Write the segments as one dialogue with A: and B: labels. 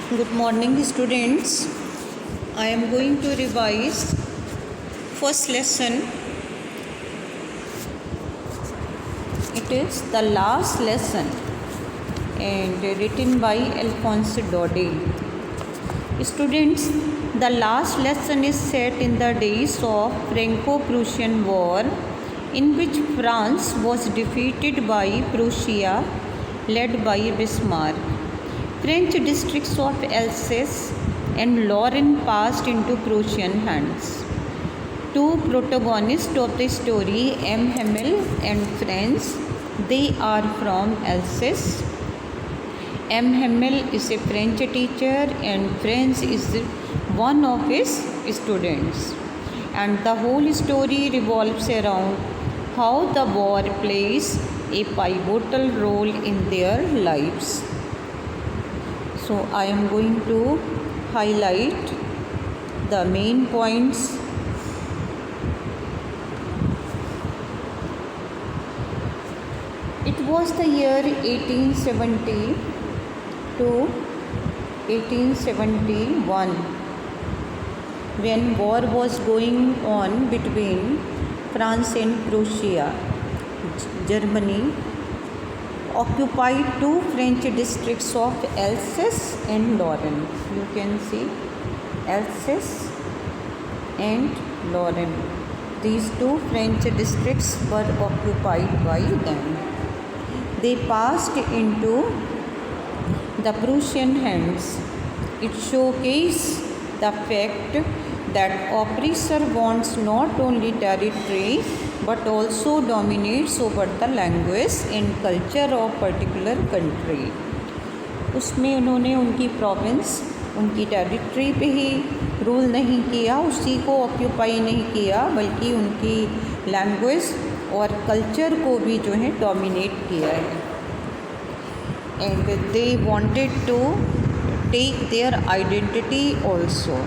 A: Good morning, students. I am going to revise first lesson. It is the last lesson and written by Alphonse Daudet. Students, the last lesson is set in the days of Franco-Prussian War, in which France was defeated by Prussia, led by Bismarck. French districts of Alsace and Lorraine passed into Prussian hands. Two protagonists of the story, M. Hamel and Franz, they are from Alsace. M. Hamel is a French teacher and Franz is one of his students. And the whole story revolves around how the war plays a pivotal role in their lives. So I am going to highlight the main points. It was the year 1870 to 1871 when war was going on between France and Prussia. Germany occupied two French districts of Alsace and Lorraine. You can see Alsace and Lorraine. These two French districts were occupied by them. They passed into the Prussian hands. It showcases the fact that oppressor wants not only territory but also dominates over the language and culture of particular country. उसमें उन्होंने उनकी province, उनकी territory पे ही rule नहीं किया, उसी को occupy नहीं किया, बल्कि उनकी लैंग्वेज और कल्चर को भी जो है डोमिनेट किया है. And they wanted to take their identity also.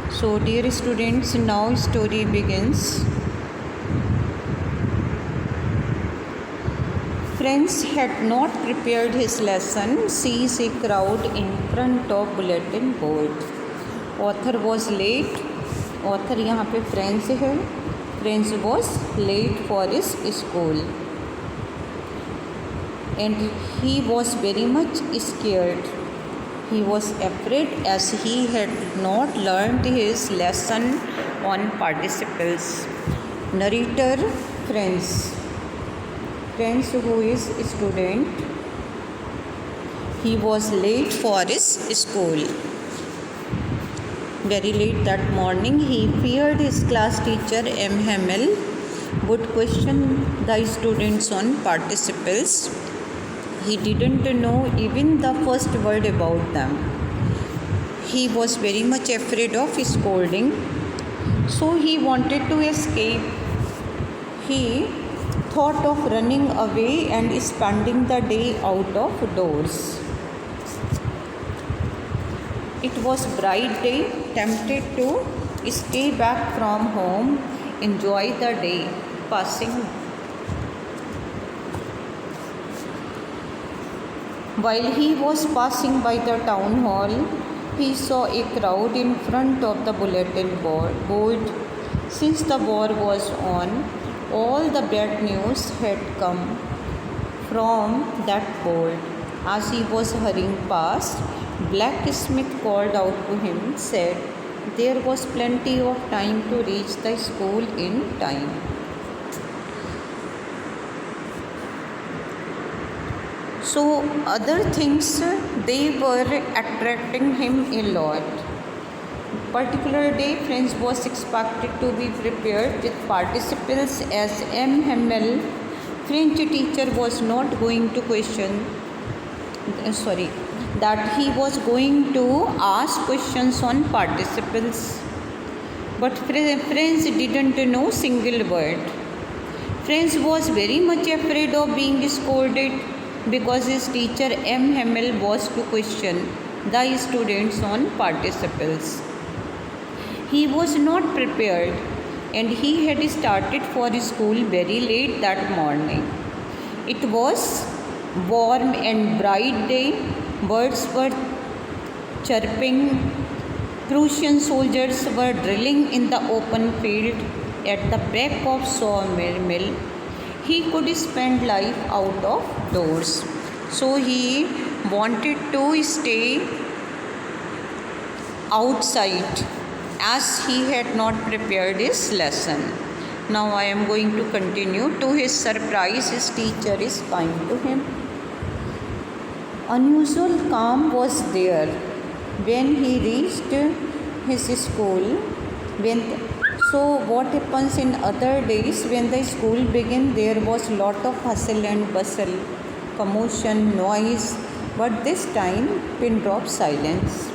A: So dear students, now story begins. Franz had not prepared his lesson, sees a crowd in front of bulletin board. Author was late. Author यहाँ पे Franz है. Franz was late for his school. And he was very much scared. He was afraid as he had not learned his lesson on participles. Narrator Franz. Franz, who is a student, he was late for his school. Very late that morning, he feared his class teacher M. Hamel would question the students on participles. He didn't know even the first word about them. He was very much afraid of scolding, so he wanted to escape. He thought of running away and spending the day out of doors. It was bright day, tempted to stay back from home, enjoy the day passing. While he was passing by the town hall, he saw a crowd in front of the bulletin board. Since the war was on, all the bad news had come from that board. As he was hurrying past, Blacksmith called out to him, said there was plenty of time to reach the school in time. So other things, they were attracting him a lot. Particular day, Franz was expected to be prepared with participles as M. Hamel, French teacher, was not going to question, that he was going to ask questions on participles. But Franz didn't know single word. Franz was very much afraid of being scolded because his teacher M. Hamel was to question the students on participles. He was not prepared and he had started for school very late that morning. It was warm and bright day. Birds were chirping. Prussian soldiers were drilling in the open field at the back of sawmill. He could spend life out of doors. So he wanted to stay outside as he had not prepared his lesson. Now I am going to continue. To his surprise, his teacher is kind to him. Unusual calm was there when he reached his school. So what happens in other days when the school began, there was lot of hustle and bustle, commotion, noise, but this time pin drop silence.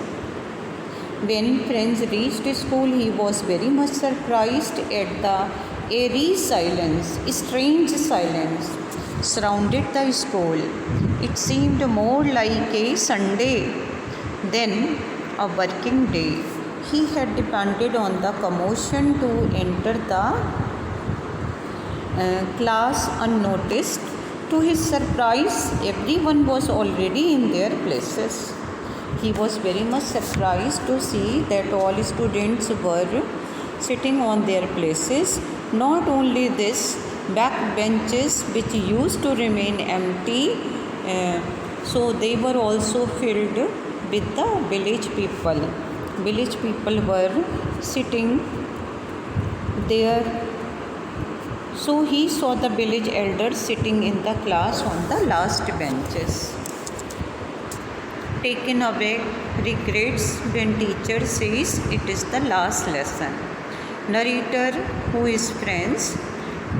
A: When friends reached school, he was very much surprised at the eerie silence, strange silence surrounded the school. It seemed more like a Sunday than a working day. He had depended on the commotion to enter the class unnoticed. To his surprise, everyone was already in their places. He was very much surprised to see that all students were sitting on their places. Not only this, back benches which used to remain empty, so they were also filled with the village people. Village people were sitting there. So he saw the village elders sitting in the class on the last benches. Taken away, regrets when teacher says it is the last lesson. Narrator, who is French,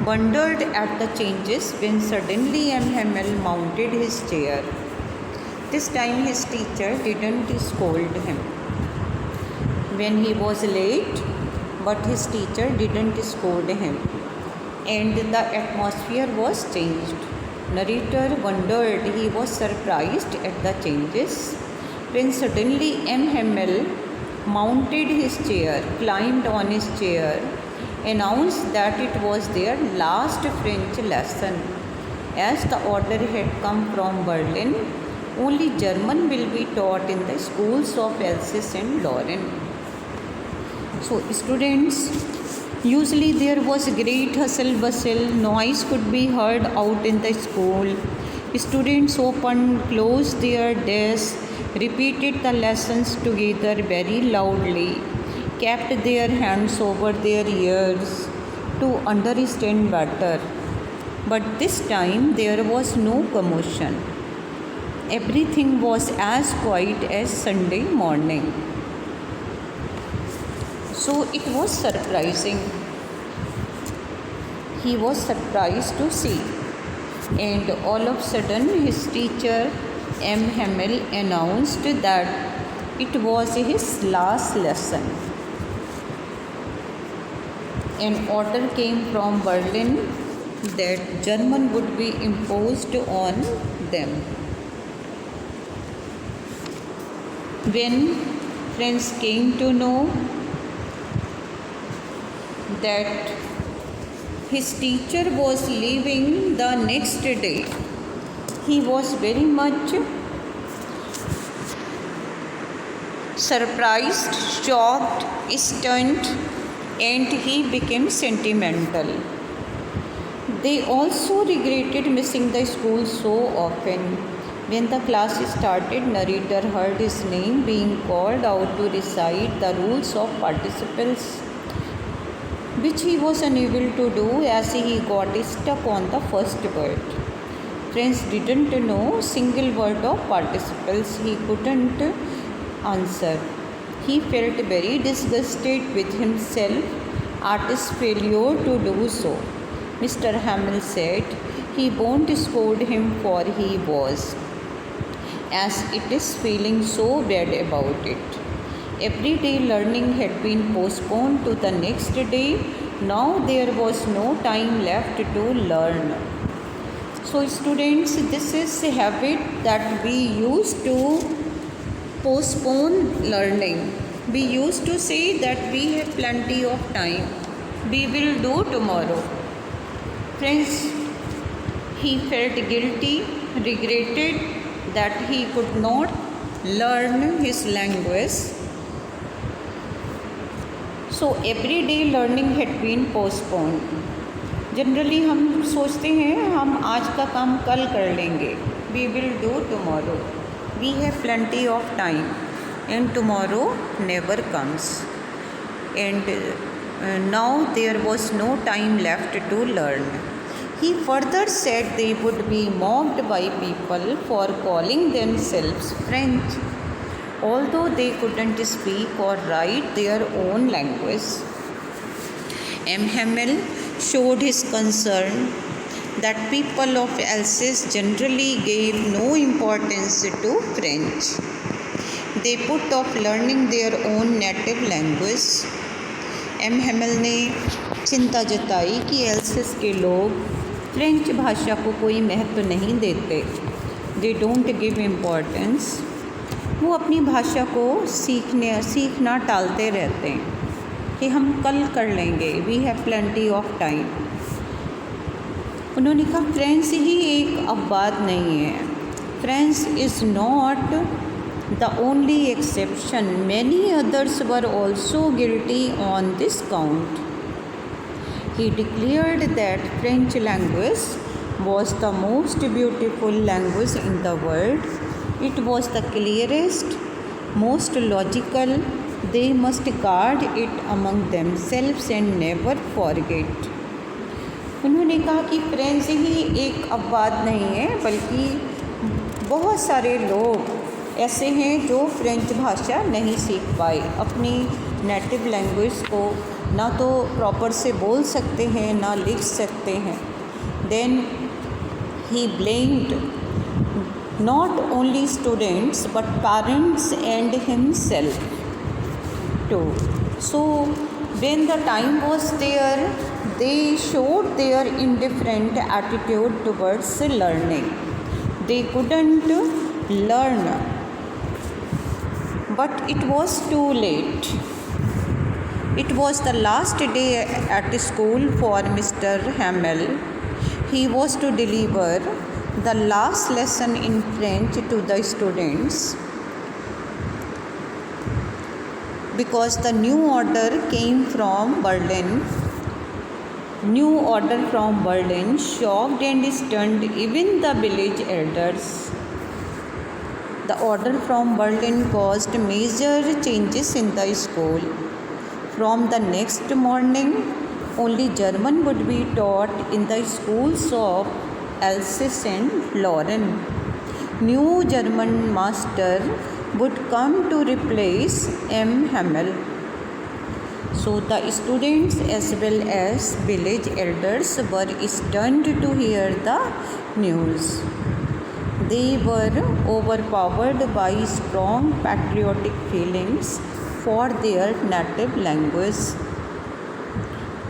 A: wondered at the changes when suddenly M. Hamel mounted his chair. This time his teacher didn't scold him when he was late, but his teacher didn't scold him, and the atmosphere was changed. Narrator wondered, he was surprised at the changes when suddenly M. Hamel mounted his chair, climbed on his chair, announced that it was their last French lesson. As the order had come from Berlin, only German will be taught in the schools of Alsace and Lorraine. So students, usually there was great hustle bustle, noise could be heard out in the school. Students opened, closed their desks, repeated the lessons together very loudly, kept their hands over their ears to understand better. But this time there was no commotion. Everything was as quiet as Sunday morning. So it was surprising. He was surprised to see. And all of a sudden his teacher M. Hamel announced that it was his last lesson. An order came from Berlin that German would be imposed on them. When friends came to know that his teacher was leaving the next day, he was very much surprised, shocked, stunned, and he became sentimental. They also regretted missing the school so often. When the class started, narrator heard his name being called out to recite the rules of participles, which he was unable to do as he got stuck on the first word. Friends didn't know single word of participles. He couldn't answer. He felt very disgusted with himself at his failure to do so. Mr. Hamel said he won't scold him, for he was, as it is, feeling so bad about it. Everyday learning had been postponed to the next day. Now there was no time left to learn. So students, this is a habit that we used to postpone learning. We used to say that we have plenty of time, we will do tomorrow. Friends, he felt guilty, regretted that he could not learn his language. So everyday learning had been postponed. Generally हम सोचते हैं हम आज का काम कल कर लेंगे, we will do tomorrow, we have plenty of time and tomorrow never comes and now there was no time left to learn. He further said they would be mocked by people for calling themselves French, although they couldn't speak or write their own language. M. Hamel showed his concern that people of Alsace generally gave no importance to French. They put off learning their own native language. M. Hamel ने चिंता जताई कि else's के लोग French भाषा को कोई महत्व नहीं देते. They don't give importance. वो अपनी भाषा को सीखना टालते रहते हैं कि हम कल कर लेंगे, we have plenty of time. उन्होंने कहा फ्रेंच ही एक अपवाद नहीं है. French is not the only exception. Many others were also guilty on this count. He declared that French language was the most beautiful language in the world. It was the clearest, most logical. They must guard it among themselves and never forget. उन्होंने कहा कि French ही एक अपवाद नहीं है, बल्कि बहुत सारे लोग ऐसे हैं जो फ्रेंच भाषा नहीं सीख पाए, अपनी नेटिव लैंग्वेज को ना तो प्रॉपर से बोल सकते हैं ना लिख सकते हैं. Then he blamed not only students but parents and himself too. So when the time was there, they showed their indifferent attitude towards learning. They couldn't learn, but it was too late. It was the last day at school for Mr. Hamel. He was to deliver the last lesson in French to the students because the new order from Berlin shocked and stunned even the village elders. The order from Berlin caused major changes in the school. From the next morning, only German would be taught in the schools of Alsace and Lorraine. New German master would come to replace M. Hamel. So the students as well as village elders were stunned to hear the news. They were overpowered by strong patriotic feelings for their native language.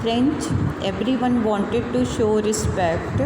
A: French, everyone wanted to show respect